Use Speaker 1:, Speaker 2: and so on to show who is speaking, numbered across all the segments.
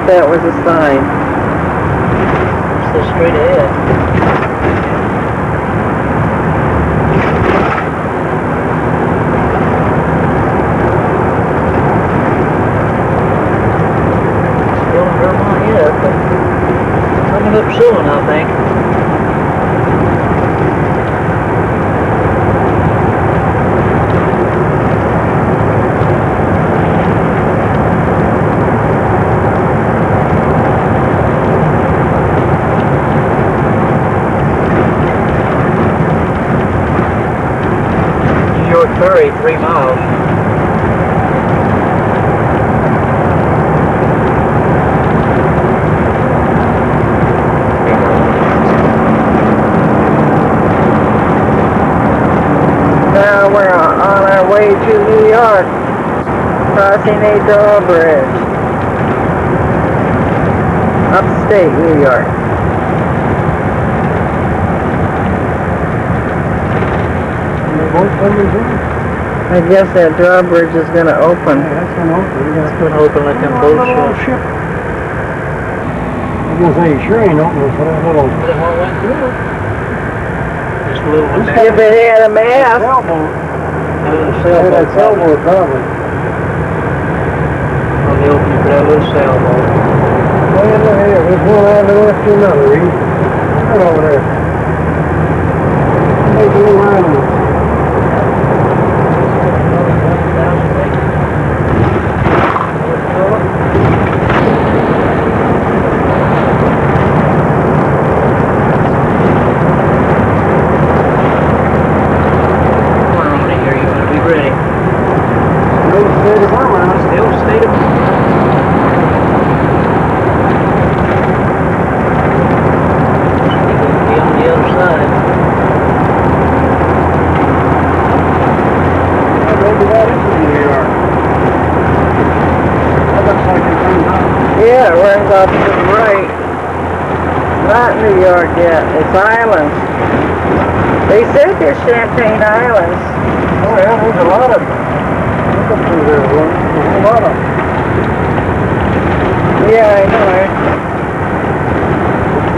Speaker 1: that was a sign.
Speaker 2: So straight ahead. Coming up soon, I think. New York Ferry, 3 miles.
Speaker 1: Now we're on our way to New York, crossing a drawbridge. Upstate New York. I guess that drawbridge is going to open.
Speaker 3: Yeah, that's going to open.
Speaker 2: It's going to open like a boat ship.
Speaker 3: I was going to say, you sure ain't opening for that little...
Speaker 2: But it went through. Just a little bit.
Speaker 1: If it had a mast.
Speaker 3: Sailboat.
Speaker 2: Sailboat.
Speaker 3: That sailboat, probably.
Speaker 2: On the opening for that little sailboat.
Speaker 3: Oh, yeah, look here. There's one island after another, Reed. Right over there. There's a little island.
Speaker 1: Yeah, it runs off to the right. Not New York yet. It's islands. They said there's Champagne Islands.
Speaker 3: Oh yeah, there's a lot of them. Look up through there, there's a whole lot of them.
Speaker 1: Yeah, I know.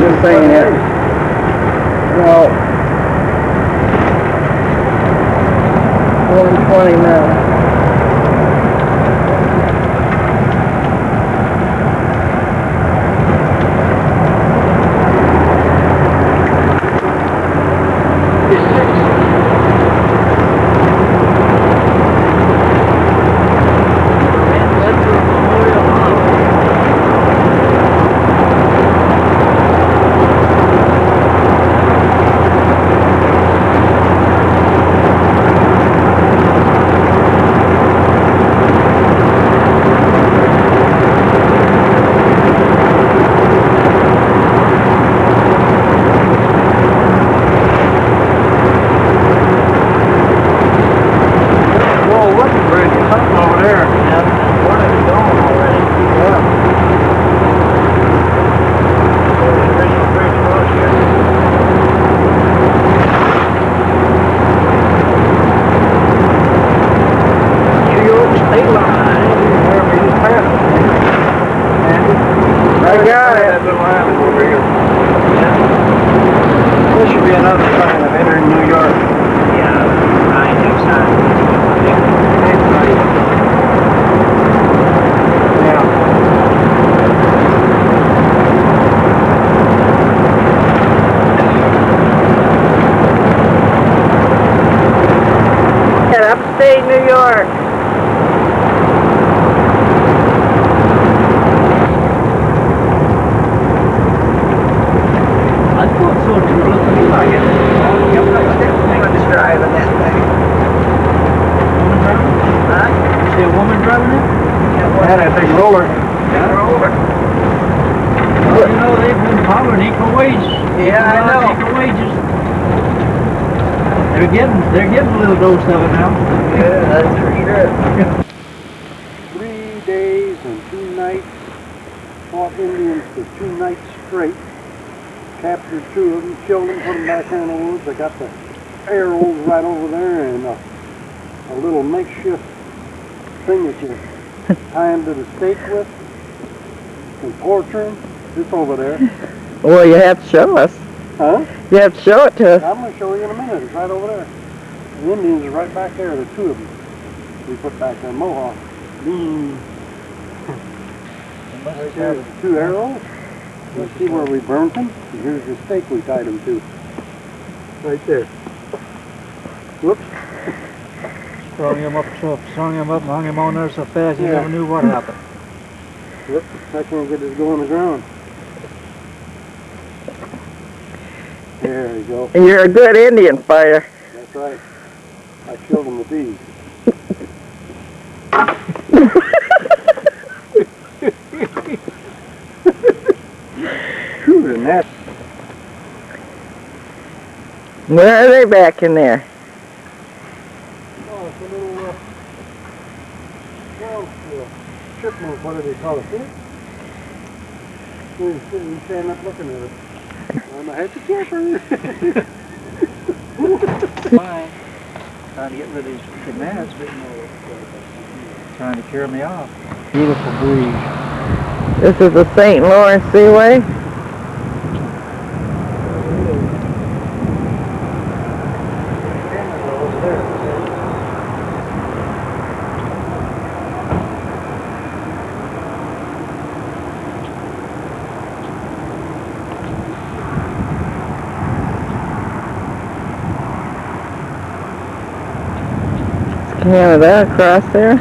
Speaker 1: Just saying it. Well, 120 now. Upstate New York.
Speaker 2: I thought so too. Look at me like it. I'm just driving that thing. Huh? You see a woman driving it?
Speaker 3: Yeah, that big roller.
Speaker 2: Got her over. Well, you know, they've been hollering equal wages.
Speaker 1: Yeah, I know.
Speaker 2: Equal wages. They're getting a little dose of it now.
Speaker 1: Yeah, that's for sure.
Speaker 3: 3 days and 2 nights. Fought Indians for 2 nights straight. Captured 2 of them, killed them, put them back here in the woods. I got the arrows right over there and a little makeshift thing that you tie them to the stake with. and torture them. It's over there.
Speaker 1: Well, you have to show us.
Speaker 3: Huh?
Speaker 1: You have to show it to us.
Speaker 3: I'm going to show you in a minute. It's right over there. The Indians are right back there. The two of them. We put back there. Mohawk. Right there, the two arrows. Let's see where we burnt them. And here's the stake we tied them to. Right there. Whoops.
Speaker 2: Strung him up and hung him on there so fast you never knew what happened.
Speaker 3: Whoops. I can't get this going on the ground. There you go.
Speaker 1: You're a good Indian fighter.
Speaker 3: That's right. I killed him with these. Whew, the net.
Speaker 1: Where are they back in there?
Speaker 3: Oh, it's a little, chipmunk, what do they call it? We stand up looking at it. I'm a happy camper.
Speaker 2: Fine. Trying to get rid of these freaking gnats, trying to cure me off. Beautiful breeze.
Speaker 1: This is the St. Lawrence Seaway. Canada across there.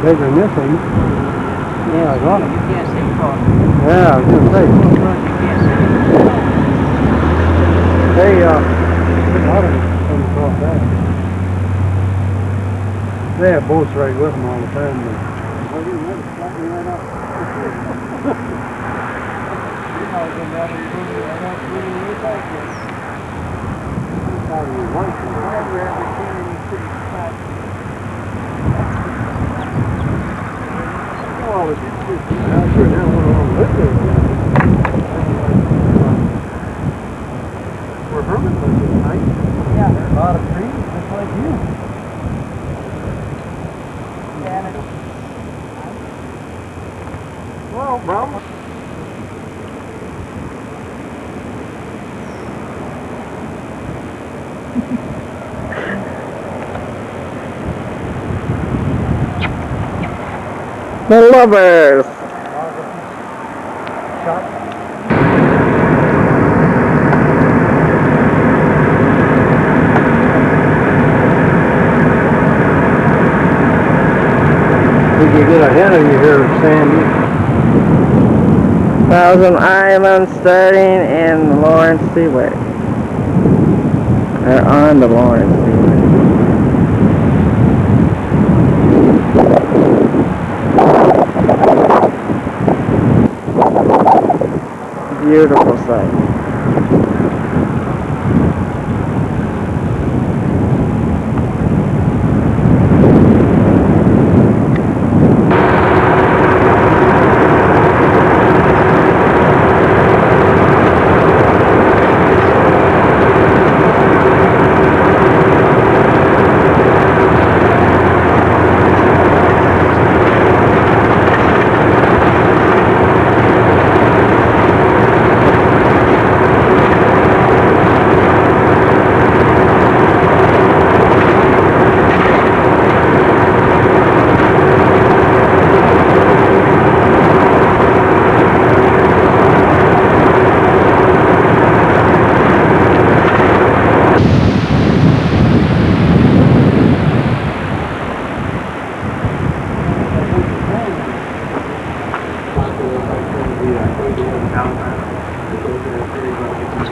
Speaker 3: Bigger than this one. Yeah, I got it.
Speaker 2: You can't see far.
Speaker 3: Yeah, I was going to say.
Speaker 2: You can't see.
Speaker 3: Hey, a lot of them come across that. They have boats right with them all the time. But right up. Oh, it's I'm sure that one along with it. We're hermit bushes tonight.
Speaker 2: Yeah, there's a lot of trees just like you.
Speaker 3: Well, Brahma.
Speaker 1: The lovers.
Speaker 3: We could get ahead of you here, Sandy.
Speaker 1: Thousand Islands starting in the Lawrence Seaway. Or on the Lawrence Seaway. Beautiful sight.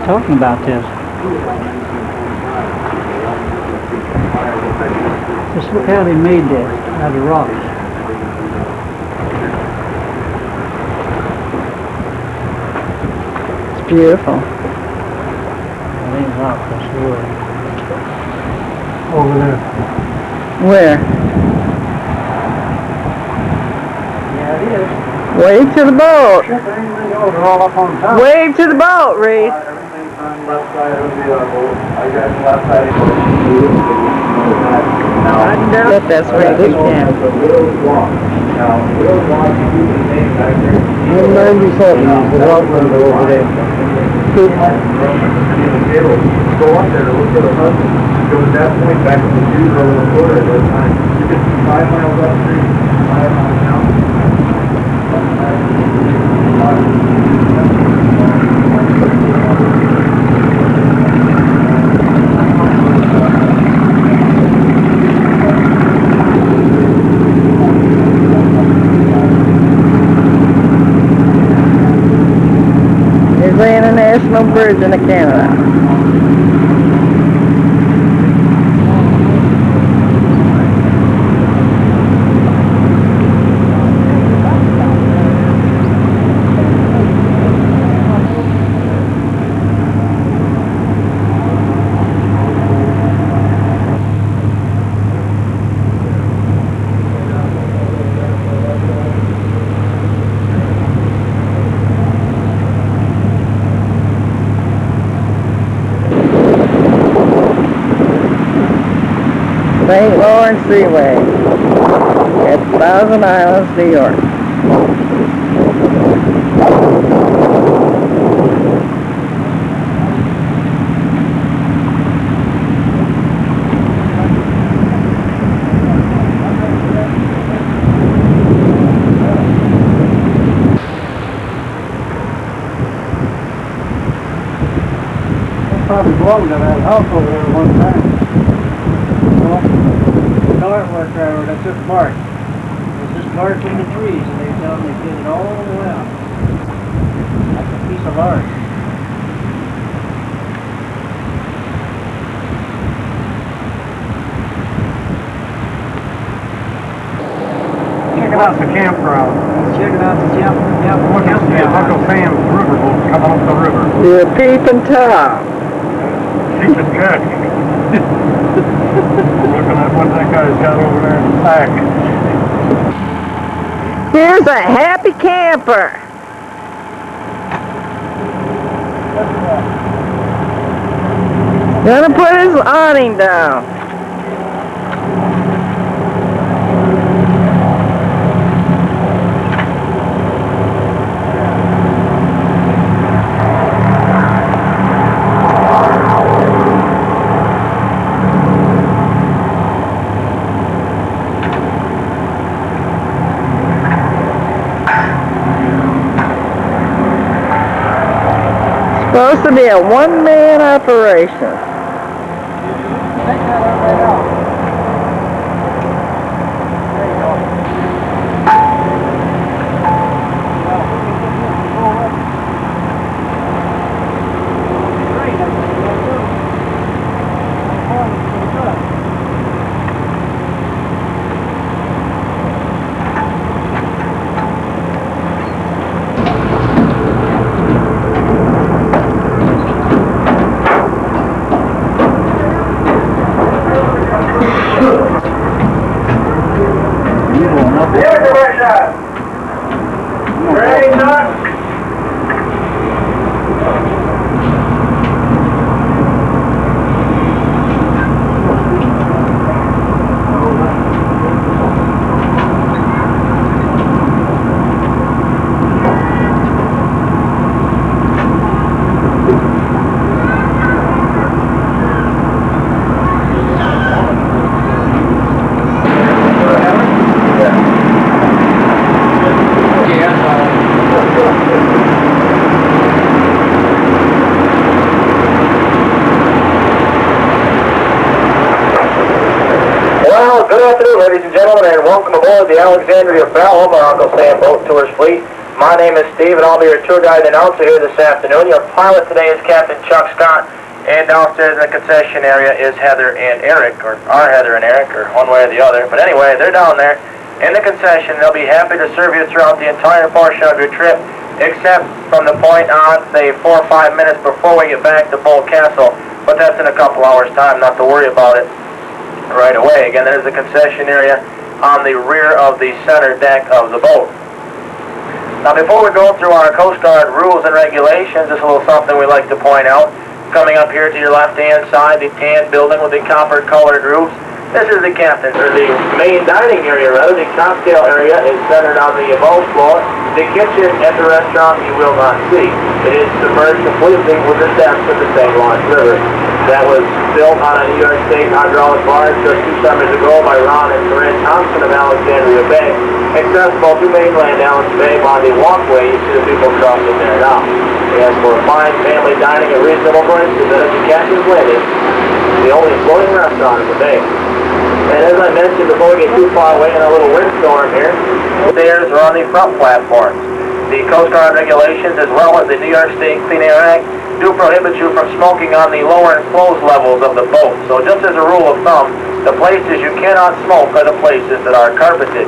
Speaker 2: talking about this. Just look how they made this out of rocks.
Speaker 1: It's beautiful.
Speaker 2: That ain't rock, that's wood. Over there.
Speaker 1: Where?
Speaker 2: Yeah, it is.
Speaker 1: Wave to the boat.
Speaker 3: They're all up on top.
Speaker 1: Wave to the boat, Reed.
Speaker 3: Everything's on left side of the boat. I got the left side of the boat.
Speaker 1: I can bet that's where you can.
Speaker 3: Now, Will's Walk, you do the name back there.
Speaker 2: 197 is the rock number over there.
Speaker 3: Go up there to look for the husband. Go to that point back to the Jews over the border at that time. You get 5 miles upstream, 5 miles down.
Speaker 1: Here's the International Bridge in Canada. St. Lawrence Seaway at Thousand Islands, New York.
Speaker 3: Probably belonged to that house over there one time. The artwork driver that took bark. It was just bark from the trees, and they tell them they did it all the way out. Like a piece of art. Checking out the campground.
Speaker 2: Checking out the
Speaker 3: Look at Uncle Sam's riverboat coming up the river.
Speaker 1: You're peeping Tom.
Speaker 3: Keep it good. Looking at what that guy's got over there in the sack.
Speaker 1: Here's a happy camper. Gonna put his awning down. Supposed to be a one-man operation.
Speaker 4: Good afternoon, ladies and gentlemen, and welcome aboard the Alexandria Belle, our Uncle Sam Boat Tours fleet. My name is Steve, and I'll be your tour guide and announcer here this afternoon. Your pilot today is Captain Chuck Scott, and downstairs in the concession area is Heather and Eric, or are Heather and Eric, or one way or the other. But anyway, they're down there in the concession. They'll be happy to serve you throughout the entire portion of your trip, except from the point on, say, 4 or 5 minutes before we get back to Bull Castle. But that's in a couple hours' time, not to worry about it right away. Again, there's the concession area on the rear of the center deck of the boat. Now, before we go through our Coast Guard rules and regulations, just a little something we like to point out. Coming up here to your left-hand side, the tan building with the copper-colored roofs. This is the captain's, or the main dining area, rather. The cocktail area is centered on the above floor. The kitchen at the restaurant you will not see. It is submerged completely with the depths of the St. Lawrence River. That was built on a New York State hydraulic barge just 2 summers ago by Ron and Corinne Thompson of Alexandria Bay. Accessible to mainland Allen's Bay by the walkway. You see the people crossing there now. As for fine family dining at reasonable prices, that is the Captain's Landing, the only floating restaurant in the bay. And as I mentioned before we get too far away in a little windstorm here, stairs are on the front platforms. The Coast Guard regulations, as well as the New York State Clean Air Act, do prohibit you from smoking on the lower enclosed levels of the boat. So just as a rule of thumb, the places you cannot smoke are the places that are carpeted.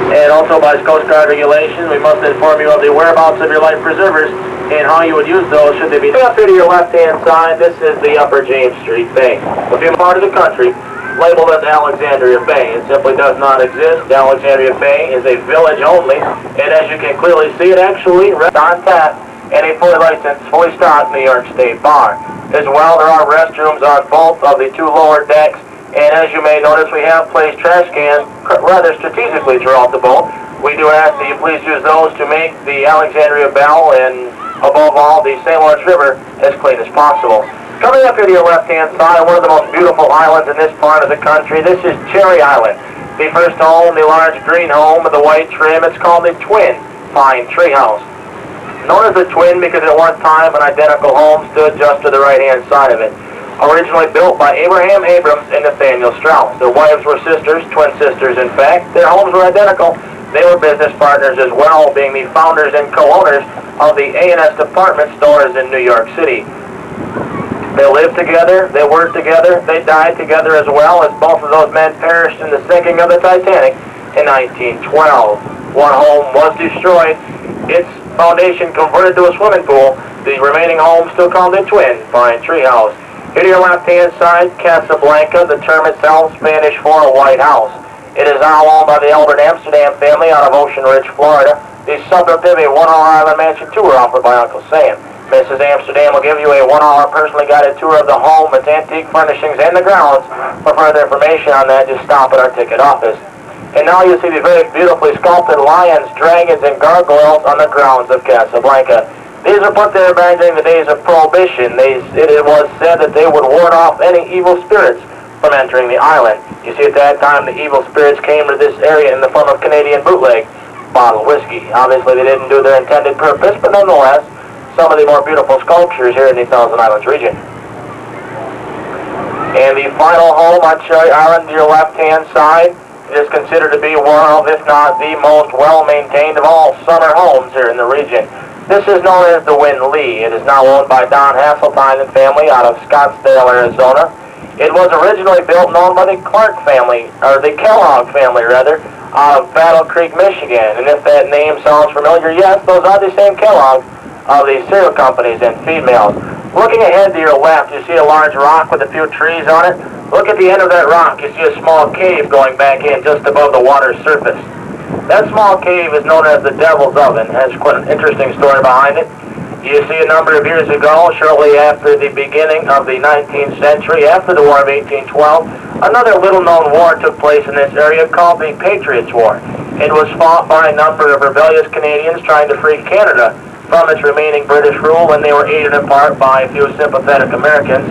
Speaker 4: And also by Coast Guard regulations, we must inform you of the whereabouts of your life preservers and how you would use those should they be. Up here to your left-hand side, this is the Upper James Street Bay. If you're part of the country, labeled as Alexandria Bay. It simply does not exist. Alexandria Bay is a village only, and as you can clearly see, it actually rests on tap and a fully licensed, fully stocked New York State bar. As well, there are restrooms on both of the 2 lower decks, and as you may notice, we have placed trash cans rather strategically throughout the boat. We do ask that you please use those to make the Alexandria Belle and, above all, the St. Lawrence River as clean as possible. Coming up here to your left-hand side, one of the most beautiful islands in this part of the country, this is Cherry Island. The first home, the large green home with the white trim, it's called the Twin Pine Tree House. Known as the Twin because at one time an identical home stood just to the right-hand side of it. Originally built by Abraham Abrams and Nathaniel Strauss. Their wives were sisters, twin sisters in fact. Their homes were identical. They were business partners as well, being the founders and co-owners of the A&S department stores in New York City. They lived together, they worked together, they died together as well, as both of those men perished in the sinking of the Titanic in 1912. One home was destroyed, its foundation converted to a swimming pool. The remaining home still called the Twin Pine Tree House. Here to your left-hand side, Casablanca, the term itself Spanish for a white house. It is now owned by the Albert Amsterdam family out of Ocean Ridge, Florida. The subject of a 1-hour island mansion tour offered by Uncle Sam. Mrs. Amsterdam will give you a 1-hour personally guided tour of the home, its antique furnishings, and the grounds. For further information on that, just stop at our ticket office. And now you see the very beautifully sculpted lions, dragons, and gargoyles on the grounds of Casablanca. These were put there back during the days of Prohibition. It was said that they would ward off any evil spirits from entering the island. You see, at that time, the evil spirits came to this area in the form of Canadian bootleg bottled whiskey. Obviously, they didn't do their intended purpose, but nonetheless, some of the more beautiful sculptures here in the Thousand Islands region. And the final home on Cherry Island to your left-hand side is considered to be one of, if not the most well-maintained of all summer homes here in the region. This is known as the Win Lee. It is now owned by Don Hasseltine and family out of Scottsdale, Arizona. It was originally built and owned by the Clark family, or the Kellogg family rather, out of Battle Creek, Michigan. And if that name sounds familiar, yes, those are the same Kellogg of the cereal companies and females. Looking ahead to your left, you see a large rock with a few trees on it. Look at the end of that rock. You see a small cave going back in just above the water's surface. That small cave is known as the Devil's Oven. It has quite an interesting story behind it. You see, a number of years ago, shortly after the beginning of the 19th century, after the War of 1812, another little-known war took place in this area called the Patriots' War. It was fought by a number of rebellious Canadians trying to free Canada from its remaining British rule, and they were aided in part by a few sympathetic Americans.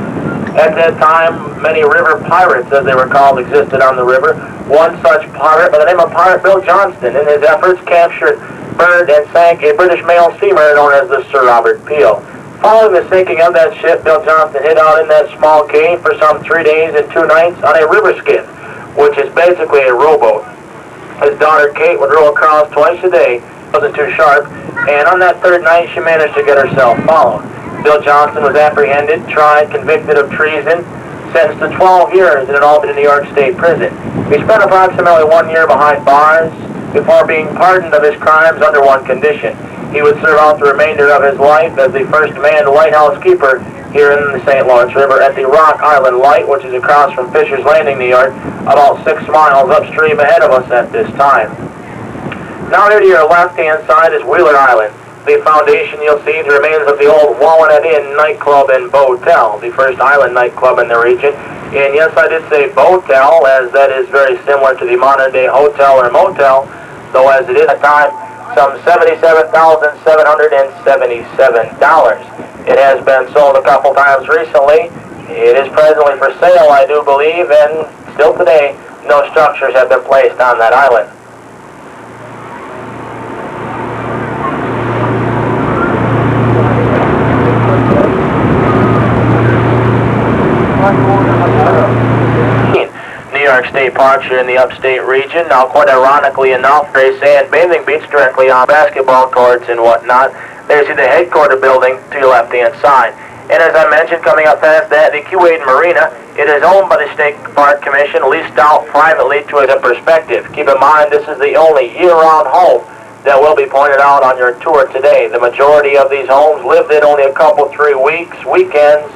Speaker 4: At that time, many river pirates, as they were called, existed on the river. One such pirate by the name of Pirate Bill Johnston, in his efforts, captured, burned, and sank a British male steamer known as the Sir Robert Peel. Following the sinking of that ship, Bill Johnston hid out in that small cave for some 3 days and 2 nights on a river skiff, which is basically a rowboat. His daughter Kate would row across twice a day wasn't too sharp, and on that third night she managed to get herself followed. Bill Johnson was apprehended, tried, convicted of treason, sentenced to 12 years in an Albany, New York State prison. He spent approximately 1 year behind bars before being pardoned of his crimes under one condition. He would serve out the remainder of his life as the first manned lighthouse keeper here in the St. Lawrence River at the Rock Island Light, which is across from Fisher's Landing, New York, about 6 miles upstream ahead of us at this time. Now here to your left-hand side is Wheeler Island. The foundation, you'll see the remains of the old Walnut Inn nightclub and boatel, the first island nightclub in the region. And yes, I did say boatel, as that is very similar to the modern-day hotel or motel, though as it is at the time, some $77,777. It has been sold a couple times recently. It is presently for sale, I do believe, and still today, no structures have been placed on that island. New York State Parks are in the upstate region. Now, quite ironically enough, they sand bathing beach directly on basketball courts and whatnot. There's the headquarter building to your left-hand side. And as I mentioned, coming up past that, the Keywade Marina, it is owned by the State Park Commission, leased out privately to a perspective. Keep in mind, this is the only year-round home that will be pointed out on your tour today. The majority of these homes lived in only a couple, 3 weeks, weekends.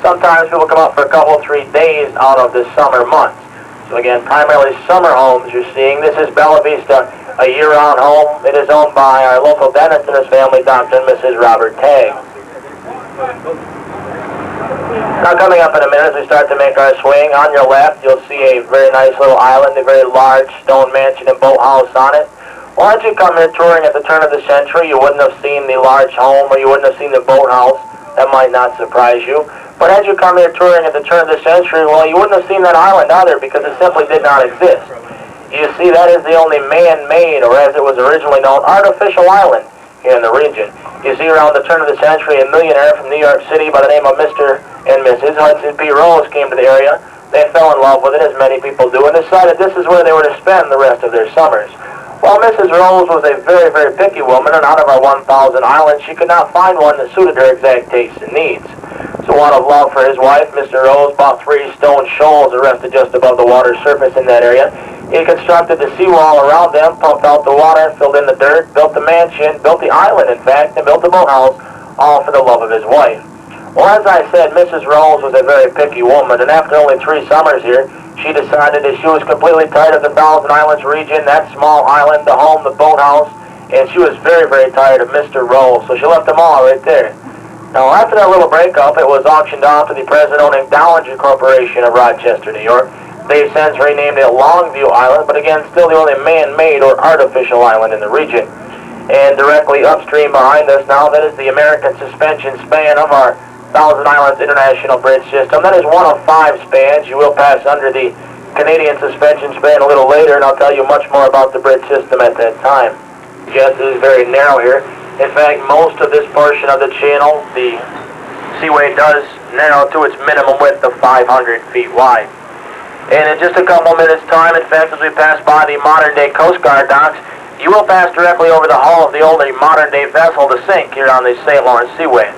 Speaker 4: Sometimes people come out for a couple, 3 days out of the summer months. So again, primarily summer homes you're seeing. This is Bella Vista, a year-round home. It is owned by our local dentist and his family, Dr. and Mrs. Robert Tagg. Now coming up in a minute as we start to make our swing, on your left you'll see a very nice little island, a very large stone mansion and boathouse on it. Well, as you come here touring at the turn of the century, you wouldn't have seen the large home or you wouldn't have seen the boathouse. That might not surprise you. But as you come here touring at the turn of the century, well, you wouldn't have seen that island either because it simply did not exist. You see, that is the only man-made, or as it was originally known, artificial island here in the region. You see, around the turn of the century, a millionaire from New York City by the name of Mr. and Mrs. Hudson P. Rose came to the area. They fell in love with it, as many people do, and decided this is where they were to spend the rest of their summers. Well, Mrs. Rose was a very, very picky woman, and out of our 1,000 islands, she could not find one that suited her exact tastes and needs. So out of love for his wife, Mr. Rose bought 3 stone shoals that rested just above the water's surface in that area. He constructed the seawall around them, pumped out the water, filled in the dirt, built the mansion, built the island, in fact, and built the boathouse, all for the love of his wife. Well, as I said, Mrs. Rose was a very picky woman, and after only 3 summers here, she decided that she was completely tired of the Thousand Islands region, that small island, the home, the boathouse, and she was very, very tired of Mr. Rose, so she left them all right there. Now, after that little breakup, it was auctioned off to the president-owning Dollinger Corporation of Rochester, New York. They've since renamed it Longview Island, but again, still the only man-made or artificial island in the region. And directly upstream behind us now, that is the American suspension span of our Thousand Islands International Bridge System. That is one of 5 spans. You will pass under the Canadian suspension span a little later, and I'll tell you much more about the bridge system at that time. Yes, it is very narrow here. In fact, most of this portion of the channel, the seaway does narrow to its minimum width of 500 feet wide. And in just a couple minutes' time, in fact, as we pass by the modern-day Coast Guard docks, you will pass directly over the hull of the old modern-day vessel, the Sink, here on the St. Lawrence Seaway.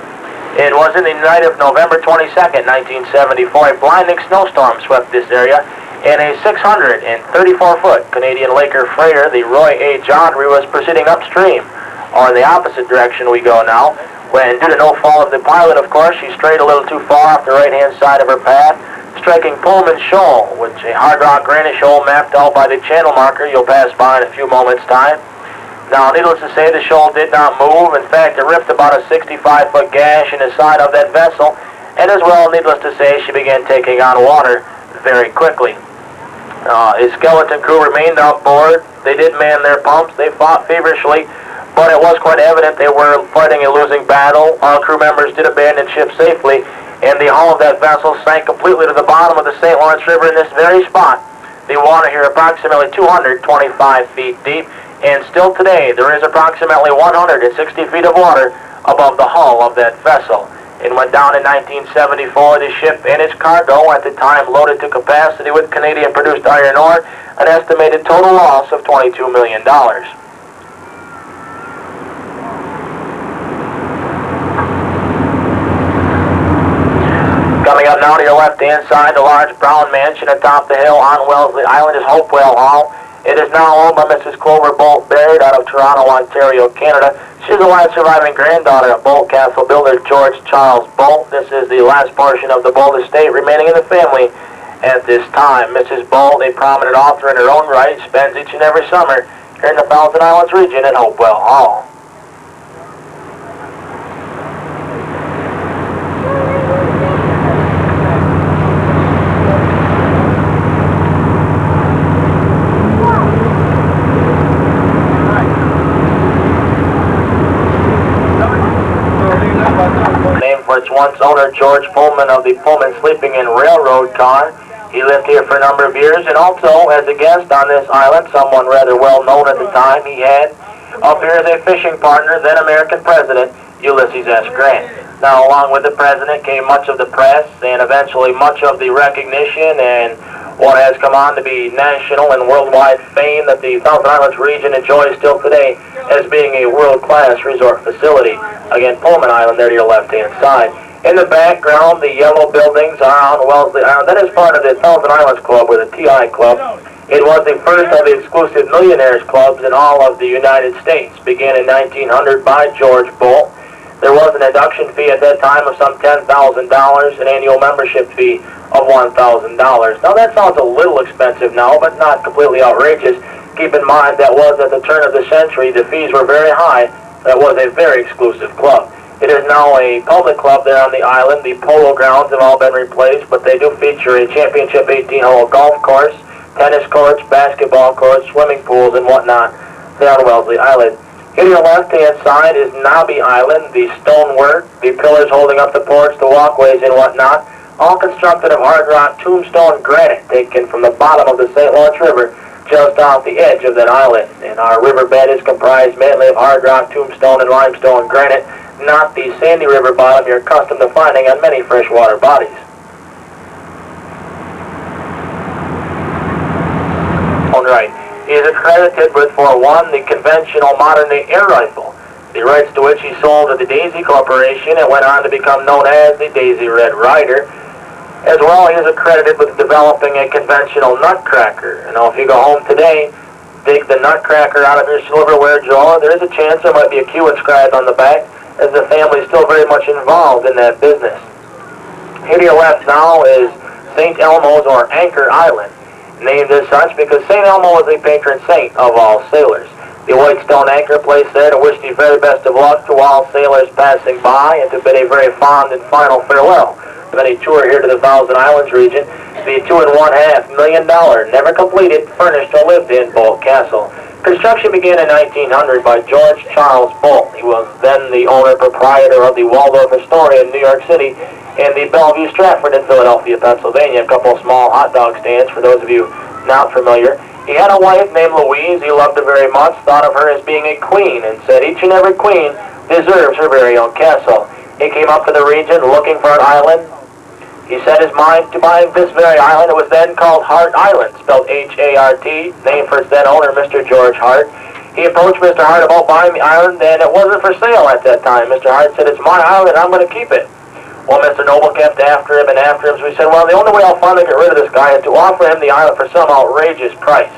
Speaker 4: It was in the night of November 22nd, 1974, a blinding snowstorm swept this area, and a 634-foot Canadian Laker freighter, the Roy A. Jodrey, was proceeding upstream, or in the opposite direction we go now, when, due to no fault of the pilot, of course, she strayed a little too far off the right-hand side of her path, striking Pullman Shoal, which a hard rock granite shoal mapped out by the channel marker you'll pass by in a few moments' time. Now, needless to say, the shoal did not move. In fact, it ripped about a 65-foot gash in the side of that vessel, and as well, needless to say, she began taking on water very quickly. A skeleton crew remained on board. They did man their pumps. They fought feverishly, but it was quite evident they were fighting a losing battle. All crew members did abandon ship safely, and the hull of that vessel sank completely to the bottom of the St. Lawrence River in this very spot. The water here approximately 225 feet deep, and still today there is approximately 160 feet of water above the hull of that vessel. It went down in 1974. The ship and its cargo, at the time loaded to capacity with Canadian-produced iron ore, an estimated total loss of $22 million. have now to your left-hand side the large brown mansion atop the hill on Wellesley Island is Hopewell Hall. It is now owned by Mrs. Clover Bolt Baird out of Toronto, Ontario, Canada. She's the last surviving granddaughter of Bolt Castle builder George Charles Bolt. This is the last portion of the Bolt estate remaining in the family at this time. Mrs. Bolt, a prominent author in her own right, spends each and every summer here in the Thousand Islands region at Hopewell Hall. Named for its once owner, George Pullman of the Pullman Sleeping Inn Railroad car. He lived here for a number of years, and also as a guest on this island, someone rather well known at the time, he had up here as a fishing partner, then American President Ulysses S. Grant. Now, along with the President came much of the press, and eventually much of the recognition and what has come on to be national and worldwide fame that the Thousand Islands region enjoys still today as being a world-class resort facility. Again, Pullman Island there to your left-hand side. In the background, the yellow buildings are on Wellesley Island. That is part of the Thousand Islands Club, or the TI Club. It was the first of the exclusive millionaires clubs in all of the United States. Began in 1900 by George Bolt. There was an induction fee at that time of some $10,000, an annual membership fee of $1,000. Now that sounds a little expensive now, but not completely outrageous. Keep in mind that was at the turn of the century. The fees were very high. That was a very exclusive club. It is now a public club there on the island. The polo grounds have all been replaced, but they do feature a championship 18-hole golf course, tennis courts, basketball courts, swimming pools, and whatnot there on Wellesley Island. Here to your left-hand side is Nobby Island, the stonework, the pillars holding up the porch, the walkways, and whatnot, all constructed of hard rock tombstone granite taken from the bottom of the St. Lawrence River just off the edge of that island. And our riverbed is comprised mainly of hard rock tombstone and limestone granite, not the sandy river bottom you're accustomed to finding on many freshwater bodies. All right. He is accredited with, for one, the conventional modern-day air rifle, the rights to which he sold to the Daisy Corporation and went on to become known as the Daisy Red Ryder. As well, he is accredited with developing a conventional nutcracker. And now, if you go home today, dig the nutcracker out of your silverware drawer, there is a chance there might be a Q inscribed on the back, as the family is still very much involved in that business. Here to your left now is St. Elmo's, or Anchor Island, named as such because St. Elmo is the patron saint of all sailors. The white stone anchor placed there to wish the very best of luck to all sailors passing by and to bid a very fond and final farewell of any tour here to the Thousand Islands region. The $2.5 million, never completed, furnished or lived in Bolt Castle. Construction began in 1900 by George Charles Bolt. He was then the owner proprietor of the Waldorf Astoria in New York City and the Bellevue Stratford in Philadelphia, Pennsylvania. A couple of small hot dog stands for those of you not familiar. He had a wife named Louise. He loved her very much, thought of her as being a queen, and said each and every queen deserves her very own castle. He came up to the region looking for an island. He set his mind to buy this very island. It was then called Hart Island, spelled H-A-R-T, named for its then owner, Mr. George Hart. He approached Mr. Hart about buying the island, and it wasn't for sale at that time. Mr. Hart said, "It's my island, I'm going to keep it." Well, Mr. Noble kept after him and after him, so he said, "Well, the only way I'll finally get rid of this guy is to offer him the island for some outrageous price."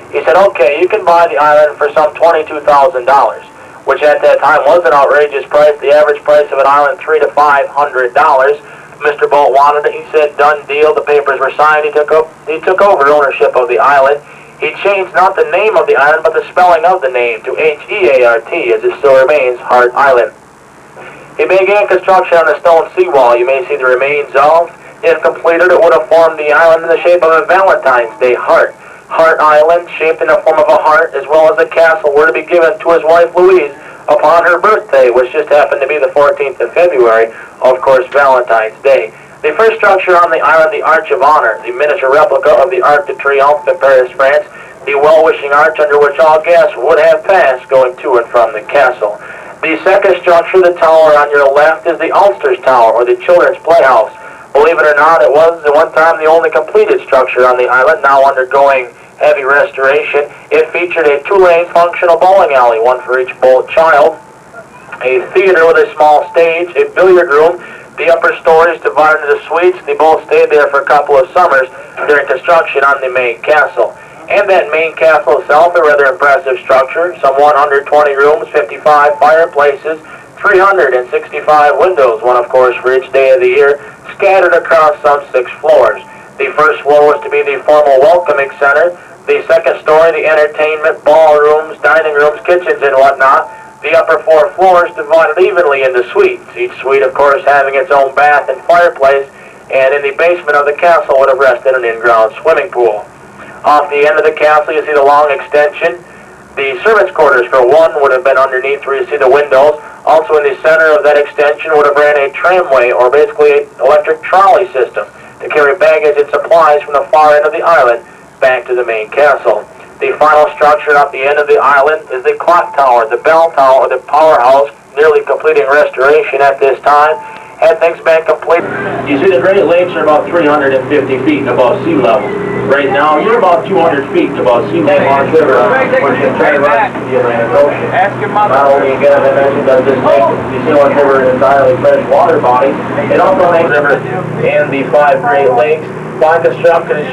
Speaker 4: He said, "Okay, you can buy the island for some $22,000, which at that time was an outrageous price. The average price of an island, $300 to $500. Mr. Bolt wanted it. He said, "Done deal." The papers were signed. He took over ownership of the island. He changed not the name of the island, but the spelling of the name to H-E-A-R-T, as it still remains Hart Island. He began construction on the stone seawall you may see the remains of. If completed, it would have formed the island in the shape of a Valentine's Day heart. Hart Island, shaped in the form of a heart, as well as a castle, were to be given to his wife Louise upon her birthday, which just happened to be the 14th of February, of course, Valentine's Day. The first structure on the island, the Arch of Honor, the miniature replica of the Arc de Triomphe in Paris, France, the well-wishing arch under which all guests would have passed going to and from the castle. The second structure, the tower on your left, is the Ulster's Tower, or the Children's Playhouse. Believe it or not, it was at one time the only completed structure on the island, now undergoing heavy restoration. It featured a two-lane functional bowling alley, one for each Bolt child, a theater with a small stage, a billiard room, The upper story is divided into suites. They both stayed there for a couple of summers during construction on the main castle. And that main castle itself, a rather impressive structure, some 120 rooms, 55 fireplaces, 365 windows, one of course for each day of the year, scattered across some 6 floors. The first floor was to be the formal welcoming center. The second story, the entertainment, ballrooms, dining rooms, kitchens, and whatnot. The upper 4 floors divided evenly into suites, each suite, of course, having its own bath and fireplace, and in the basement of the castle would have rested an in-ground swimming pool. Off the end of the castle, you see the long extension. The servants' quarters, for one, would have been underneath where you see the windows. Also in the center of that extension would have ran a tramway, or basically an electric trolley system, to carry baggage and supplies from the far end of the island back to the main castle. The final structure at the end of the island is the clock tower, the bell tower, the powerhouse, nearly completing restoration at this time. Had things been complete. You see the Great Lakes are about 350 feet above sea level. Right now, you're about 200 feet above sea level. Marsh River, which is trying to run the Atlantic Ocean.
Speaker 2: Ask your mother.
Speaker 4: Not only, again, as I mentioned, does this make the Sea Marsh River an entirely fresh water body, it also makes the river and the 5 Great Lakes. By construction is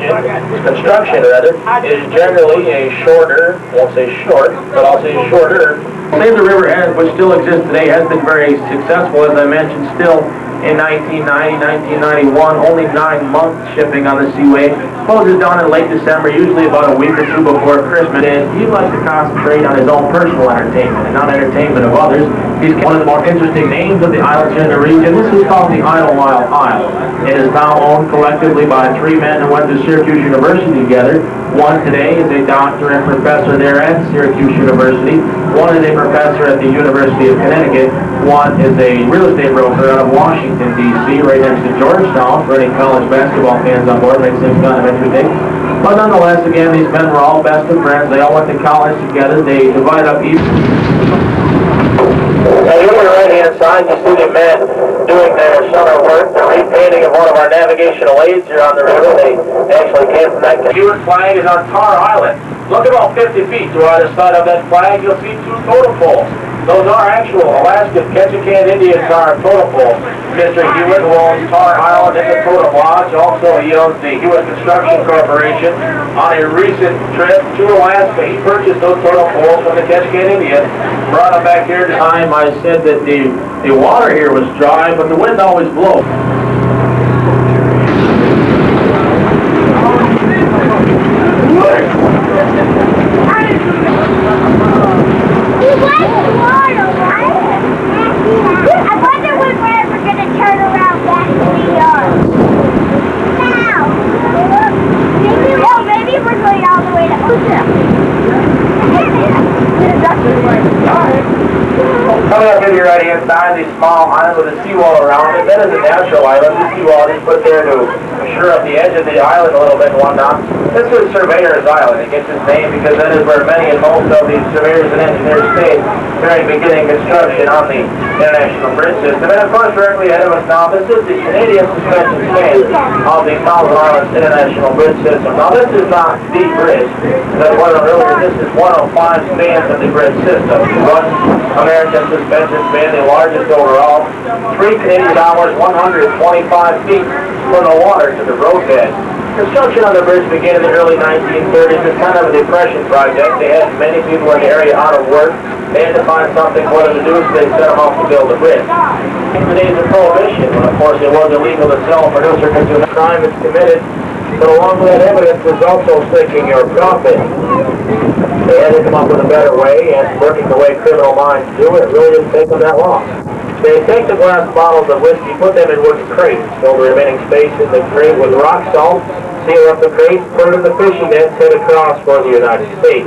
Speaker 4: generally a shorter, won't say short, but I'll say shorter. Say the river, which still exists today, has been very successful, as I mentioned, still in 1990, 1991, only 9 months shipping on the seaway. Closes down in late December, usually about a week or 2 before Christmas, and he likes to concentrate on his own personal entertainment and not entertainment of others. He's one of the more interesting names of the islands in the region. This is called the Idlewild Isle. It is now owned collectively by 3 men who went to Syracuse University together. One today is a doctor and professor there at Syracuse University. One is a professor at the University of Connecticut. One is a real estate broker out of Washington, D.C., right next to Georgetown. For any college basketball fans on board, makes things kind of interesting. But nonetheless, again, these men were all best of friends. They all went to college together. They divide up each. Now, here on the right-hand side, you see the men doing their summer work, the repainting of one of our navigational aids here on the river. They actually came from that. The Hewitt flag is on Tar Island. Look about 50 feet to either side of that flag, you'll see 2 totem poles. Those are actual Alaskan Ketchikan Indian tar totem poles. Mr. Hewitt, who owns Tar Island and the Totem Lodge, also he owns the Hewitt Construction Corporation. On a recent trip to Alaska, he purchased those totem poles from the Ketchikan Indians, brought them back here. Time I said that the water here was dry, but the wind always blows. Coming up to your right-hand side, the small island with a seawall around it. That is a natural island. The seawall is put there to assure up the edge of the island a little bit and whatnot. This is Surveyor's Island. It gets its name because that is where many and most of the surveyors and engineers stayed during beginning construction on the International Bridge System. And of course, directly ahead of us now, this is the Canadian suspension span of the Thousand Islands International Bridge System. Now, this is not the bridge. As I pointed out earlier, this is one of 5 spans of the bridge system. One American suspension span, the largest overall. 3 Canadian dollars, 125 feet from the water to the roadbed. Construction on the bridge began in the early 1930s. It's kind of a depression project. They had many people in the area out of work. They had to find something for them to do, so they set them off to build a bridge. In the days of Prohibition, when of course it was illegal to sell, produce, or consume crime is committed, but along with that evidence was also seeking your profit. They had to come up with a better way, and working the way criminal minds do, it really didn't take them that long. They take the glass bottles of whiskey, put them in wooden crates, fill the remaining space in the crate with rock salt, seal up the crates, put in the fishing nets, head across for the United States.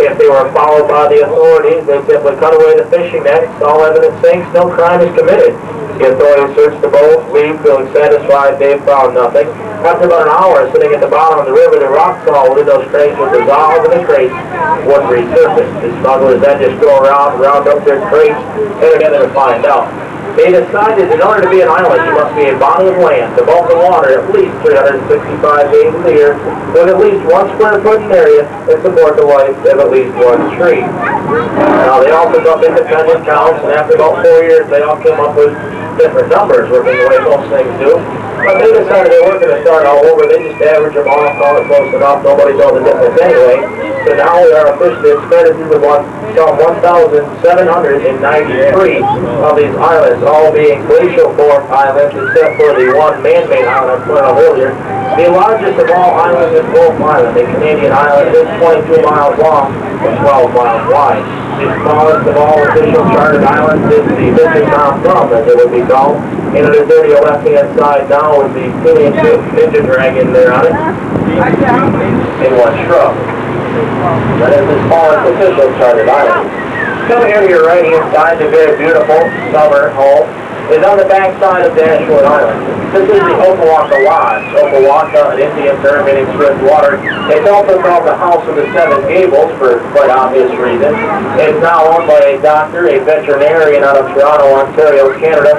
Speaker 4: If they were followed by the authorities, they simply cut away the fishing nets, all evidence sinks, no crime is committed. The authorities search the boat, leave, feeling satisfied they've found nothing. After about an hour sitting at the bottom of the river, the rock salt within those crates would dissolve and the crates would resurface. The smugglers then just go around, round up their crates, and together to find out. They decided in order to be an island, you must be a body of land above the water at least 365 days a year, with at least 1 square foot in area and support the life of at least 1 tree. Now, they all took up independent counts, and after about 4 years, they all came up with different numbers working the way most things do. But they decided they weren't going to start all over. They just average them off, call it close enough. Nobody knows the difference anyway. So now we are officially expanded to some 1,793 of these islands, all being glacial formed islands, except for the one man-made island I pointed out earlier. The largest of all islands is Wolf Island, a Canadian island. It's 22 miles long and 12 miles wide. The smallest of all official chartered islands is the Missing Mount Thumb, as it would be called. And it is there to your left-hand side now with the Killian Ninja Dragon there on it. In one shrub. That is the smallest official chartered island. Come here to your right-hand side, the very beautiful summer home is on the back side of Dashwood Island. This is the Okawaka Lodge. Okawaka, an Indian term meaning swift water. It's also called the House of the Seven Gables for quite obvious reasons. It's now owned by a doctor, a veterinarian out of Toronto, Ontario, Canada.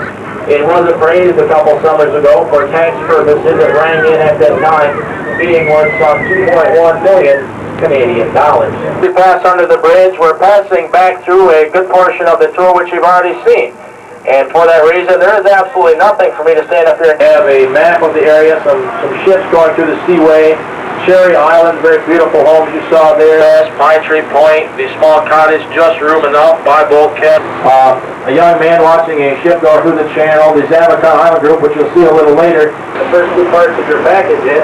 Speaker 4: It was appraised a couple summers ago for tax purposes. It rang in at that time, being worth some 2.1 million Canadian dollars. We pass under the bridge. We're passing back through a good portion of the tour which you've already seen. And for that reason, there is absolutely nothing for me to stand up here and have a map of the area, some ships going through the seaway, Cherry Island, very beautiful homes you saw there, Pine Tree Point, the small cottage just room enough by bulkhead. A young man watching a ship go through the channel, the Zavakan Island Group, which you'll see a little later. The first two parts of your package in,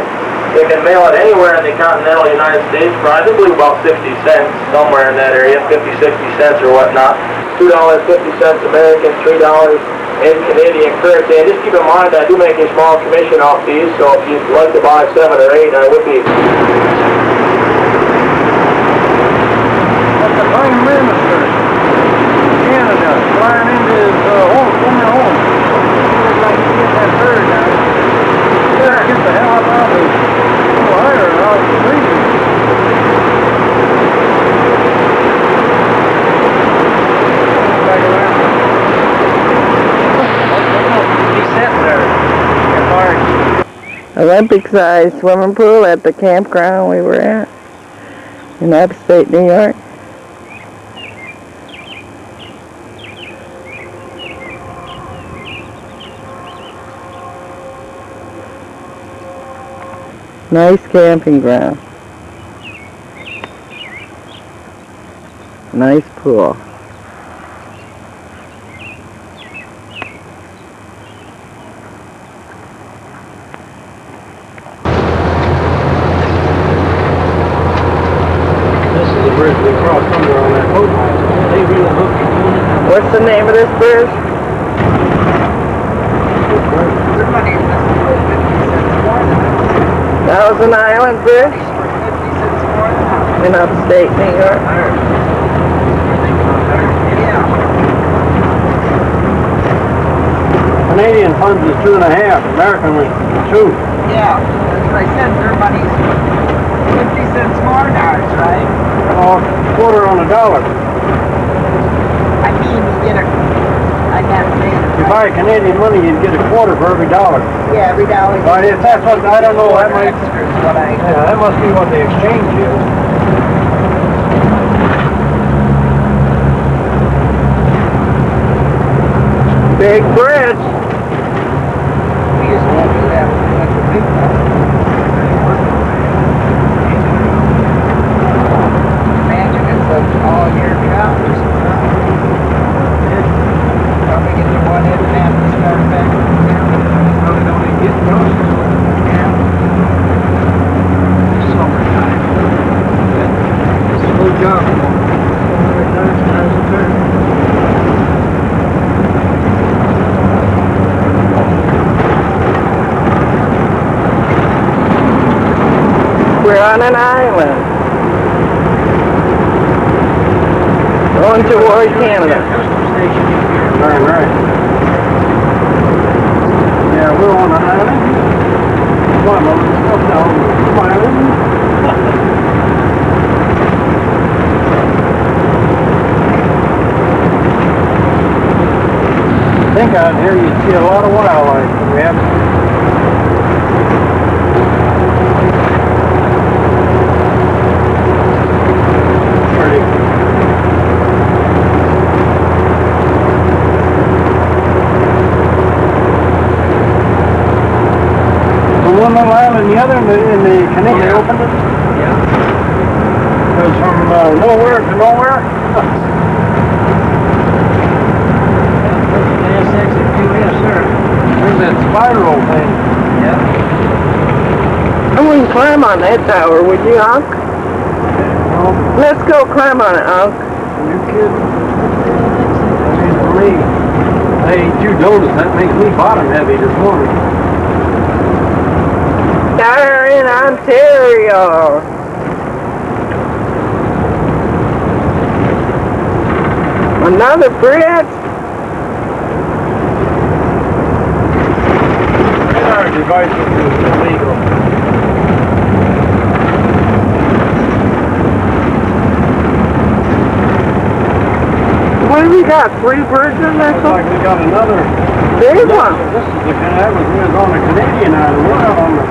Speaker 4: they can mail it anywhere in the continental United States for, I believe, about 50 cents, somewhere in that area, 50, 60 cents or whatnot. $2.50 American, $3 in Canadian currency. And just keep in mind I do make a small commission off these, so if you'd like to buy 7 or 8, I would be.
Speaker 3: That's the Prime Minister, Canada, flying into his former home. He'd like to get that bird now. Yeah, get the hell up out of here. Out of the region.
Speaker 1: Olympic-sized swimming pool at the campground we were at in upstate New York. Nice camping ground. Nice pool. What's the name of this bridge? Thousand Island Bridge in upstate New York.
Speaker 3: Canadian funds is 2.5, American was 2.
Speaker 5: Yeah, that's what I said, their money's 50 cents more now, right?
Speaker 3: Quarter on a dollar.
Speaker 5: I mean, you get a, I can't say it.
Speaker 3: If you buy Canadian money, you'd get a quarter for every dollar.
Speaker 5: Yeah, every dollar.
Speaker 3: But if that's what, I don't know, that might,
Speaker 5: extra is what I
Speaker 3: yeah, that must be what the exchange is.
Speaker 1: Big bridge.
Speaker 5: We used to do that when we went to Big One. Imagine it's all year drought or something. Probably get the one in and have to start back there. Probably don't even get those. Yeah. Summertime.
Speaker 3: It's a good job.
Speaker 1: We're on an island. Going toward Canada.
Speaker 3: Right. Yeah, we're on an island. Come on, let's go down the island. I think out here you'd see a lot of wildlife. We have one little island, the other in the canal. They opened it.
Speaker 5: Yeah.
Speaker 3: Goes from nowhere to nowhere.
Speaker 5: ASX and QS, sir.
Speaker 3: There's that spiral thing.
Speaker 5: Yeah.
Speaker 1: I wouldn't climb on that tower, would you, Unc? Let's go climb on it, Unc.
Speaker 3: You kidding? I mean, for me, I ate 2 donuts. That makes me bottom heavy this morning.
Speaker 1: Tower in Ontario. Another bridge?
Speaker 3: Our device is illegal.
Speaker 1: What do we got? 3 bridges or
Speaker 3: Looks like
Speaker 1: something?
Speaker 3: we got another.
Speaker 1: Big one.
Speaker 3: This is the that was we was on the Canadian island. We're out on the.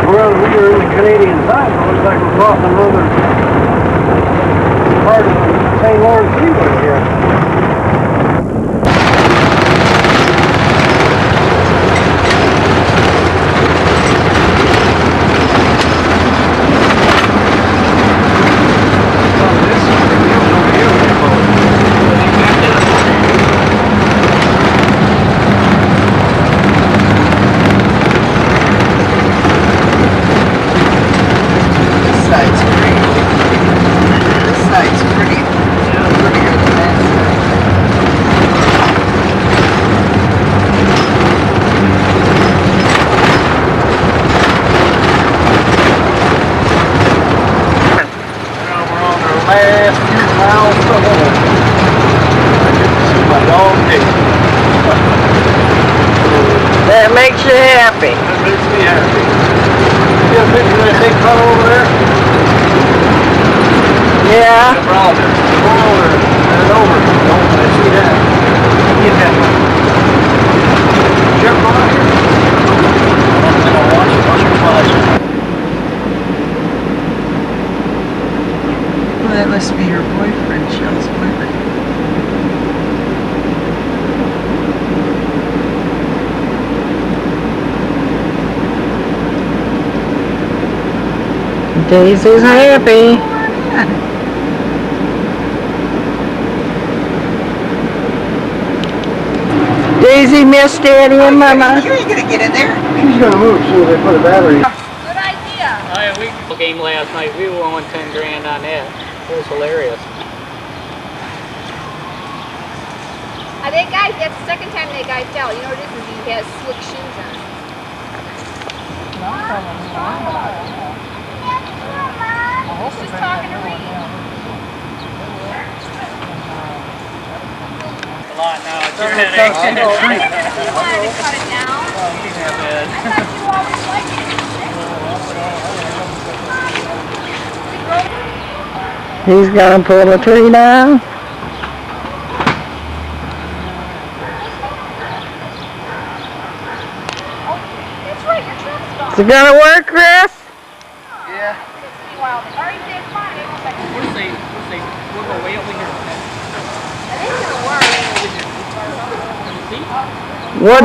Speaker 3: We were in the Canadian side. So it looks like we're crossing another part of the St. Lawrence Seaway here.
Speaker 1: That makes you happy.
Speaker 3: That makes me happy. See a picture of that big fellow over there?
Speaker 1: Yeah.
Speaker 3: Brother. Come over and over. Don't I see that? Get that one. Jump on here.
Speaker 6: Well, that must be her boyfriend, Shell's boyfriend.
Speaker 1: Daisy's happy. Daisy missed Daddy and Mama.
Speaker 6: You ain't gonna get in there.
Speaker 3: She's gonna move as soon as they put a battery.
Speaker 7: Good idea.
Speaker 5: Oh yeah, we game last night. We won 10 grand on that. It was hilarious.
Speaker 7: That guy, that's the second time that guy fell. You know what it is? He has slick shoes on. He's just talking to Reed.
Speaker 5: A lot now. It's your headache.
Speaker 7: You wanted to cut it down?
Speaker 5: You can have that.
Speaker 7: I thought you always liked it.
Speaker 1: He's gonna pull the tree down.
Speaker 7: That's right, your truck's gone.
Speaker 1: Is it gonna work, Chris?
Speaker 7: Yeah. All right, then fine.
Speaker 5: We'll see. We'll see. We'll go way over here.
Speaker 7: That ain't gonna work.
Speaker 5: See?
Speaker 1: What?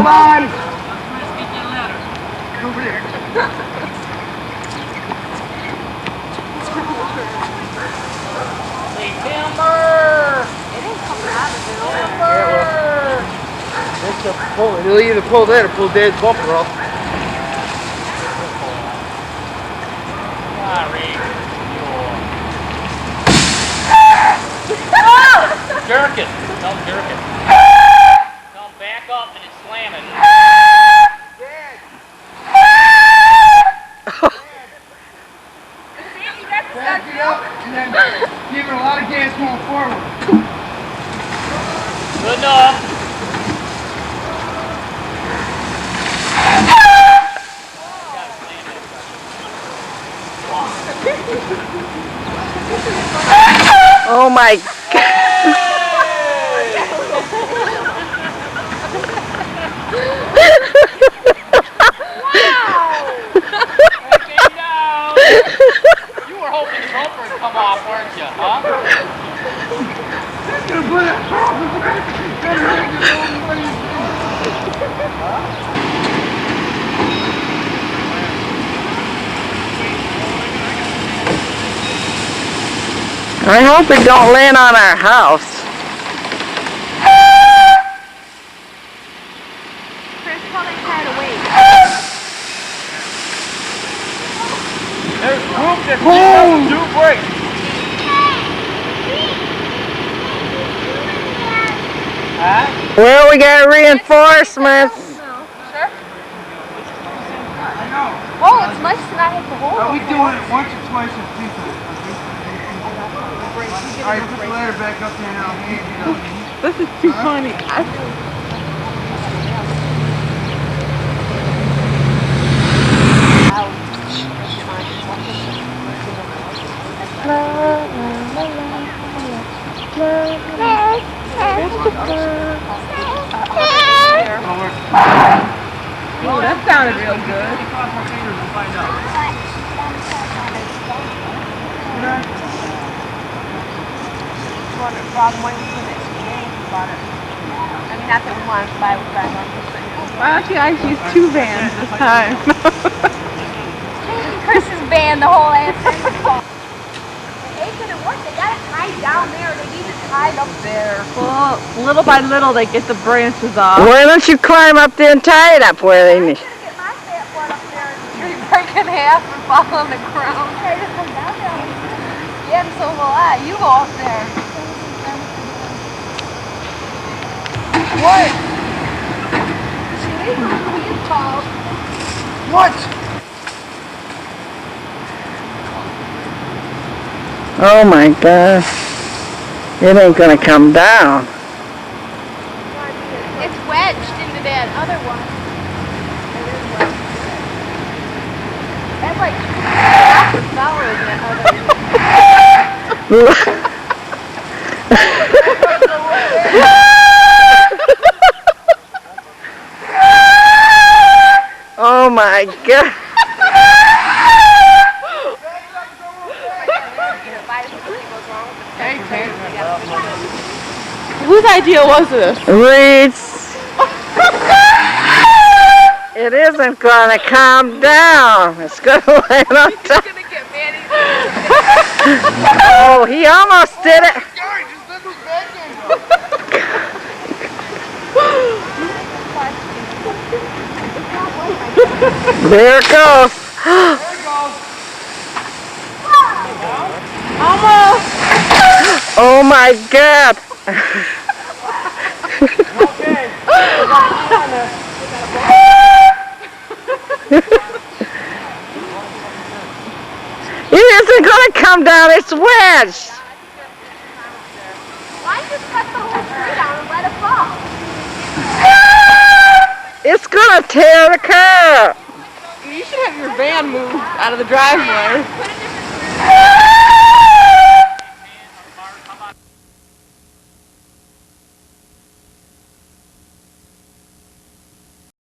Speaker 5: Hey, timber!
Speaker 7: It ain't coming out of it.
Speaker 2: He'll either pull that or pull Dad's bumper off.
Speaker 5: Sorry. Jerk it. Don't jerk it. Don't back up and it's slamming.
Speaker 2: Back it up and then give it a lot of gas going forward.
Speaker 5: Good enough.
Speaker 1: Oh my
Speaker 5: You were hoping the bumper would come off, weren't you, huh?
Speaker 1: I hope it don't land on our house.
Speaker 7: Chris, tell that car to wait.
Speaker 5: There's group that's doing two breaks. Huh?
Speaker 1: Well, we got reinforcements.
Speaker 7: No. Sure?
Speaker 5: I know.
Speaker 7: Oh, it's much to not hit the hole.
Speaker 5: Are we doing it once or twice in people? Alright, put the ladder back up there and I'll hand it up.
Speaker 6: This is too funny. Oh, that sounded real good.
Speaker 7: I mean, not that we want to buy with that one.
Speaker 6: Why don't you guys use two vans this time?
Speaker 7: Chris's van the whole ass thing. It couldn't work. They got it tied down there. They need it tied up there.
Speaker 6: Well, little by little they get the branches off.
Speaker 1: Why don't you climb up there and tie it up where they
Speaker 7: I'm
Speaker 1: need?
Speaker 7: gonna get my fat butt up there and break in half and fall on the ground. I just come down there. Yeah, and so will I. You go up there. What?
Speaker 5: What?
Speaker 1: Oh my gosh. It ain't gonna come down.
Speaker 7: It's wedged into that other one. That's like half the power in that other.
Speaker 1: Oh my god.
Speaker 6: Whose idea was this?
Speaker 1: Reed's. It isn't gonna calm down. It's gonna land on top. Oh, he almost did it. There it goes.
Speaker 6: Almost!
Speaker 1: Oh my god. It isn't gonna come down, it's wedged.
Speaker 7: Why just cut the whole tree down and let it fall?
Speaker 1: It's gonna tear the car up.
Speaker 6: You should have your van moved out of the driveway.
Speaker 7: Put a different